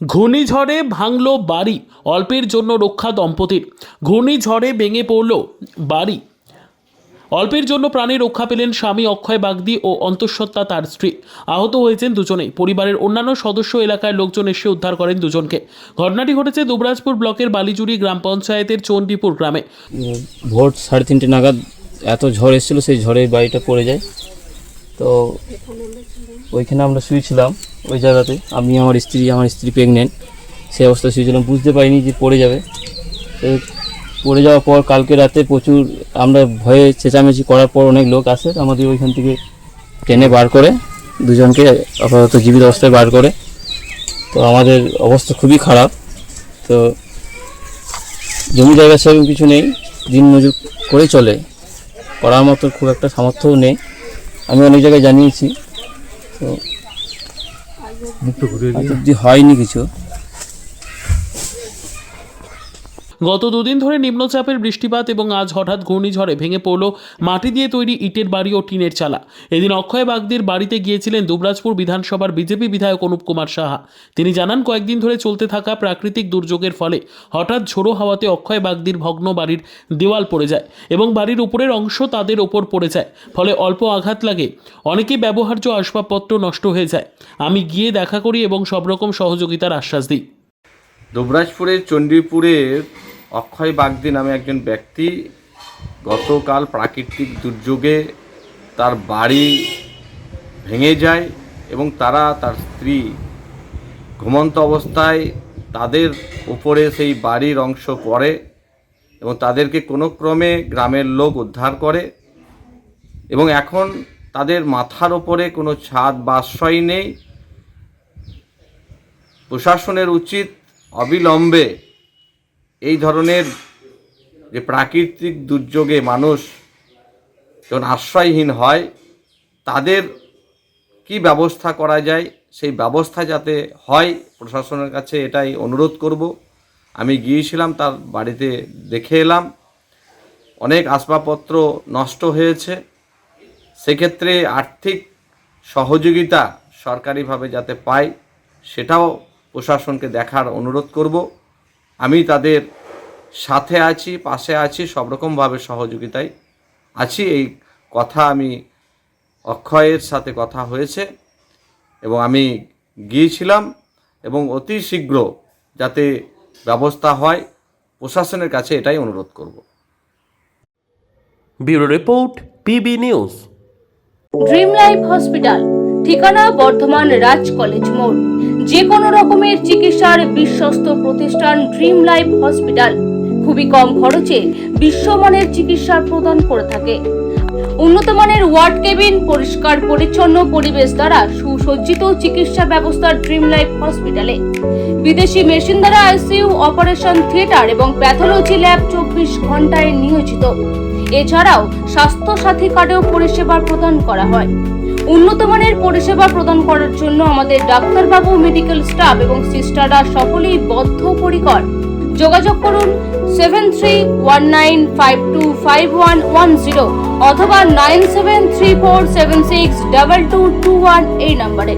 ঘূর্ণিঝড়ে ভাঙল বাড়ি, অল্পের জন্য রক্ষা দম্পতির। ঘূর্ণিঝড়ে ভেঙে পড়ল বাড়ি, অল্পের জন্য প্রাণে রক্ষা পেলেন স্বামী অক্ষয় বাগদি ও অন্তঃসত্ত্বা তার স্ত্রী। আহত হয়েছেন দুজনেই। পরিবারের অন্যান্য সদস্য, এলাকার লোকজন এসে উদ্ধার করেন দুজনকে। ঘটনাটি ঘটেছে দুবরাজপুর ব্লকের বালিজুড়ি গ্রাম পঞ্চায়েতের চণ্ডীপুর গ্রামে। ভোর 3:30 নাগাদ এত ঝড় এসেছিল, সেই ঝড়ে বাড়িটা পড়ে যায়। তো ওইখানে আমরা শুয়েছিলাম ওই জায়গাতে, আমি আমার স্ত্রী প্রেগনেন্ট, সেই অবস্থায় শুয়েছিলাম, বুঝতে পারিনি যে পড়ে যাবে। তো পড়ে যাওয়ার পর কালকে রাতে প্রচুর আমরা ভয়ে চেঁচামেচি করার পর অনেক লোক আসে, আমাদের ওইখান থেকে টেনে বার করে দুজনকে আপাতত জীবিত অবস্থায় বার করে। তো আমাদের অবস্থা খুবই খারাপ। তো জমি জায়গা সেরকম কিছু নেই, দিন মজুর করে চলে, করার মতো খুব একটা সামর্থ্যও নেই। আমি অনেক জায়গায় জানিয়েছি, তো হয়নি কিছু। গত দুদিন ধরে নিম্নচাপের বৃষ্টিপাত এবং আজ হঠাৎ ঘূর্ণিঝড়ে ভেঙে পড়ল মাটি দিয়ে তৈরি ইটের বাড়ি ও টিনের চালা। এদিন অক্ষয় বাগদির বাড়িতে গিয়েছিলেন দুবরাজপুর বিধানসভার বিজেপি বিধায়ক অনুপ কুমার সাহা। তিনি জানান, কয়েকদিন ধরে চলতে থাকা প্রাকৃতিক দুর্যোগের ফলে হঠাৎ ঝোড়ো হাওয়াতে অক্ষয় বাগদির ভগ্ন বাড়ির দেওয়াল পড়ে যায় এবং বাড়ির উপরের অংশ তাদের ওপর পড়ে যায়। ফলে অল্প আঘাত লাগে, অনেকেই ব্যবহার্য আসবাবপত্র নষ্ট হয়ে যায়। আমি গিয়ে দেখা করি এবং সব রকম সহযোগিতার আশ্বাস দিই। দুবরাজপুরের চণ্ডীপুরের অক্ষয় বাগদি নামে একজন ব্যক্তি গতকাল প্রাকৃতিক দুর্যোগে তার বাড়ি ভেঙে যায় এবং তার স্ত্রী ঘুমন্ত অবস্থায় তাদের উপরে সেই বাড়ির অংশ পড়ে এবং তাদেরকে কোনো ক্রমে গ্রামের লোক উদ্ধার করে এবং এখন তাদের মাথার ওপরে কোনো ছাদ বা আশ্রয় নেই। প্রশাসনের উচিত অবিলম্বে এই ধরনের যে প্রাকৃতিক দুর্যোগে মানুষ যখন আশ্রয়হীন হয়, তাদের কি ব্যবস্থা করা যায় সেই ব্যবস্থা যাতে হয়, প্রশাসনের কাছে এটাই অনুরোধ করব। আমি গিয়েছিলাম, তার বাড়িতে দেখে এলাম, অনেক আসবাবপত্র নষ্ট হয়েছে। সেক্ষেত্রে আর্থিক সহযোগিতা সরকারিভাবে যাতে পায় সেটাও প্রশাসনকে দেখার অনুরোধ করব। আমি তাদের সাথে আছি, পাশে আছি, সব রকমভাবে সহযোগিতায় আছি। এই কথা আমি অক্ষয়ের সাথে কথা হয়েছে এবং আমি গিয়েছিলাম এবং অতি শীঘ্র যাতে ব্যবস্থা হয়, প্রশাসনের কাছে এটাই অনুরোধ করব। Bureau report, PB news. Dream life hospital, ঠিকানা বর্ধমান রাজ কলেজ মোড়। যে কোনো রকমের চিকিৎসার বিশ্বস্ত প্রতিষ্ঠান ড্রিম লাইফ হসপিটাল খুবই কম খরচে বিশ্বমানের চিকিৎসা প্রদান করে থাকে। উন্নত মানের ওয়ার্ড কেবিন, পরিষ্কার পরিচ্ছন্ন পরিবেশ দ্বারা সুসজ্জিত চিকিৎসা ব্যবস্থা ড্রিম লাইফ হসপিটালে। বিদেশি মেশিন দ্বারা আইসিইউ, অপারেশন থিয়েটার এবং প্যাথোলজি ল্যাব 24 ঘন্টায় নিয়োজিত। এছাড়াও স্বাস্থ্য সাথী কার্ডেও পরিষেবা প্রদান করা হয়। উন্নত মানের পরিষেবা প্রদান করার জন্য আমাদের ডাক্তারবাবু, মেডিকেল স্টাফ এবং সিস্টাররা সকলেই বদ্ধপরিকর। যোগাযোগ করুন 7319525110 অথবা 9734762221 এই নম্বরে।